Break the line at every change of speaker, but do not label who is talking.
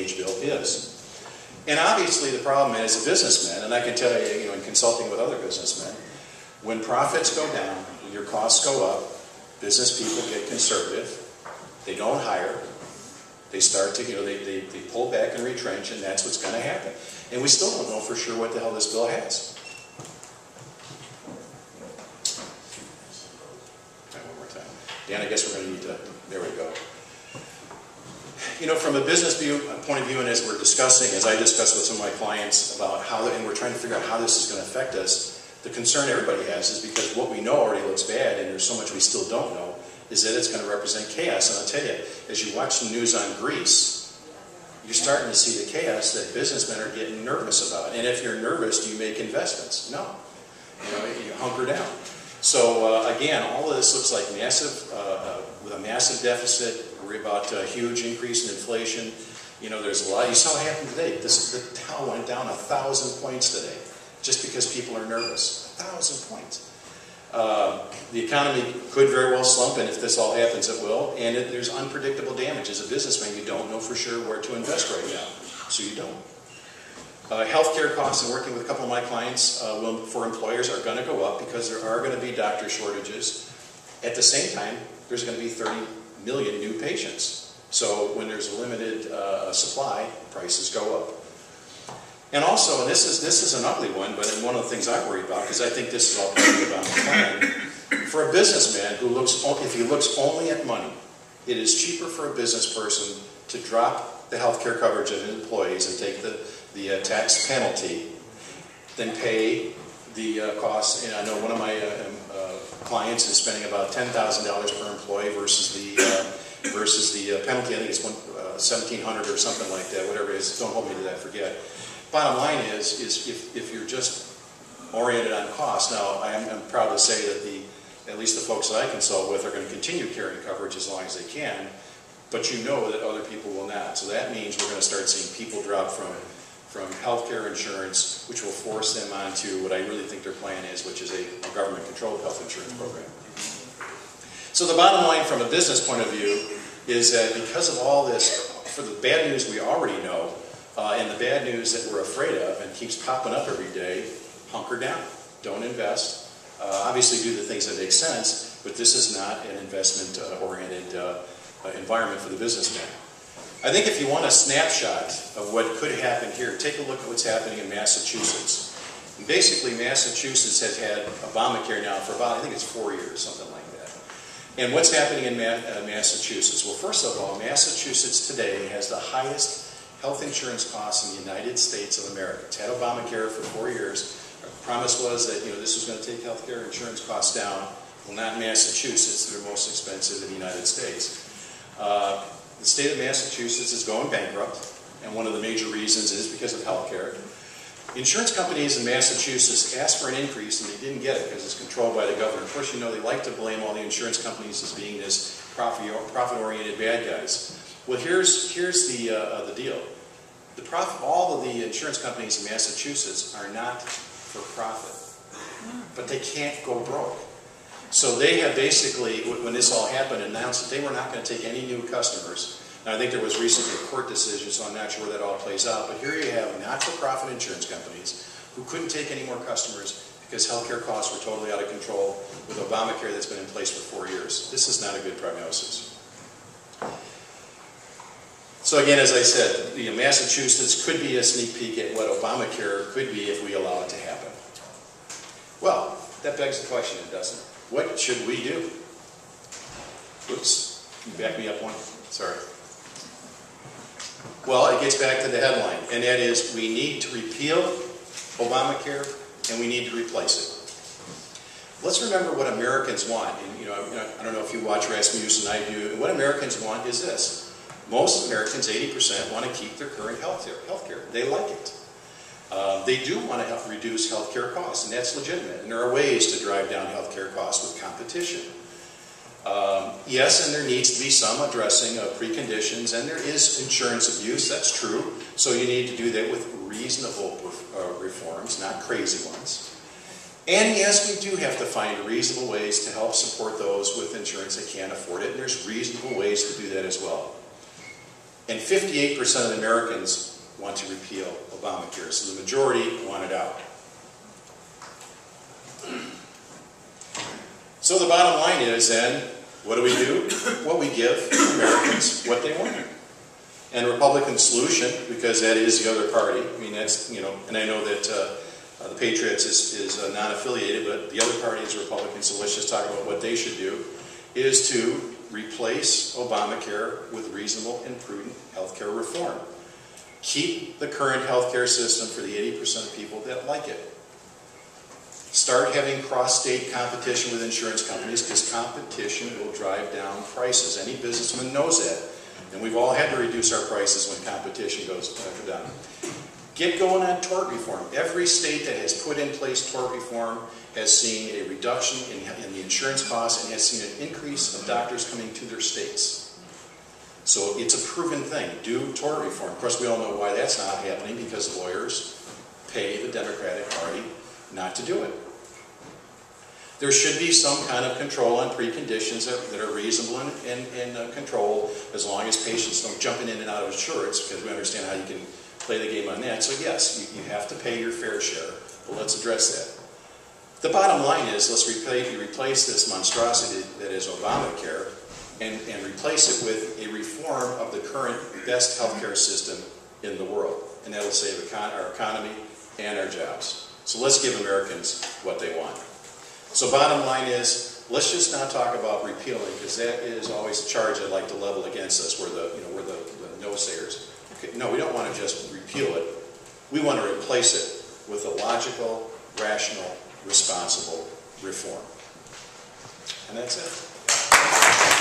wage bill is. And obviously the problem is, as a businessman, and I can tell you, in consulting with other businessmen, when profits go down, when your costs go up, business people get conservative, they don't hire, they start to, they pull back and retrench, and that's what's going to happen. And we still don't know for sure what the hell this bill has. One more time. Dan, I guess we're going to need to, there we go. From a business point of view, and as we're discussing, as I discuss with some of my clients about how, and we're trying to figure out how this is going to affect us, the concern everybody has is because what we know already looks bad, and there's so much we still don't know, is that it's going to represent chaos. And I'll tell you, as you watch the news on Greece, you're starting to see the chaos that businessmen are getting nervous about. And if you're nervous, do you make investments? No. You hunker down. So again, all of this looks like massive, with a massive deficit. Worry about a huge increase in inflation. There's a lot. You saw what happened today. The Dow went down 1,000 points today, just because people are nervous. 1,000 points. The economy could very well slump, and if this all happens, it will. And there's unpredictable damage. As a businessman, you don't know for sure where to invest right now, so you don't. Healthcare costs, and working with a couple of my clients for employers, are going to go up because there are going to be doctor shortages. At the same time, there's going to be 30 million new patients. So when there's a limited supply, prices go up. And also, and this is an ugly one, but one of the things I worry about, because I think this is all part of the plan, for a businessman who looks, if he looks only at money, it is cheaper for a business person to drop the health care coverage of his employees and take the tax penalty than pay the costs. And I know one of my clients is spending about $10,000 per employee versus the penalty. I think it's $1,700 or something like that, whatever it is. Don't hold me to that, forget. Bottom line is if you're just oriented on cost, now I'm proud to say that at least the folks that I consult with are going to continue carrying coverage as long as they can, but you know that other people will not. So that means we're going to start seeing people drop from healthcare insurance, which will force them onto what I really think their plan is, which is a government-controlled health insurance program. So the bottom line from a business point of view is that because of all this, for the bad news we already know, and the bad news that we're afraid of and keeps popping up every day, hunker down. Don't invest. Obviously do the things that make sense, but this is not an investment-oriented environment for the businessman. I think if you want a snapshot of what could happen here, take a look at what's happening in Massachusetts. And basically, Massachusetts has had Obamacare now for about, I think it's 4 years, something like that. And what's happening in Massachusetts? Well, first of all, Massachusetts today has the highest health insurance costs in the United States of America. It's had Obamacare for 4 years. Our promise was that this was going to take health care insurance costs down. Well, not in Massachusetts. They're most expensive in the United States. The state of Massachusetts is going bankrupt, and one of the major reasons is because of health care. Insurance companies in Massachusetts asked for an increase, and they didn't get it because it's controlled by the governor. Of course, they like to blame all the insurance companies as being this profit-oriented bad guys. Well, here's the deal. All of the insurance companies in Massachusetts are not for profit, but they can't go broke. So they have basically, when this all happened, announced that they were not going to take any new customers. Now, I think there was recently a court decision, so I'm not sure where that all plays out. But here you have not-for-profit insurance companies who couldn't take any more customers because healthcare costs were totally out of control with Obamacare that's been in place for 4 years. This is not a good prognosis. So again, as I said, Massachusetts could be a sneak peek at what Obamacare could be if we allow it to happen. Well, that begs the question, doesn't it? What should we do? Oops, you back me up one. Sorry. Well, it gets back to the headline, and that is we need to repeal Obamacare and we need to replace it. Let's remember what Americans want. And, I don't know if you watch Rasmussen, I do. What Americans want is this. Most Americans, 80%, want to keep their current health care. They like it. They do want to help reduce healthcare costs, and that's legitimate. And there are ways to drive down healthcare costs with competition. Yes, and there needs to be some addressing of preconditions, and there is insurance abuse, that's true. So you need to do that with reasonable reforms, not crazy ones. And yes, we do have to find reasonable ways to help support those with insurance that can't afford it, and there's reasonable ways to do that as well. And 58% of the Americans want to repeal Obamacare, so the majority want it out. So the bottom line is then, what do? Well, we give Americans what they want. And the Republican solution, because that is the other party, I mean, that's, you know, and I know that the Patriots is non-affiliated, but the other party is Republican, so let's just talk about what they should do, is to replace Obamacare with reasonable and prudent health care reform. Keep the current health care system for the 80% of people that like it. Start having cross-state competition with insurance companies, because competition will drive down prices. Any businessman knows that. And we've all had to reduce our prices when competition goes down. Get going on tort reform. Every state that has put in place tort reform has seen a reduction in the insurance costs and has seen an increase of doctors coming to their states. So it's a proven thing. Do tort reform. Of course, we all know why that's not happening, because lawyers pay the Democratic Party not to do it. There should be some kind of control on preconditions that are reasonable and controlled, as long as patients don't jump in and out of insurance, because we understand how you can play the game on that. So yes, you have to pay your fair share, but let's address that. The bottom line is, let's replace this monstrosity that is Obamacare and replace it with a reform of the current best healthcare system in the world. And that will save our economy and our jobs. So let's give Americans what they want. So bottom line is, let's just not talk about repealing, because that is always a charge I'd like to level against us. We're the no-sayers. Okay, no, we don't want to just repeal it. We want to replace it with a logical, rational, responsible reform. And that's it.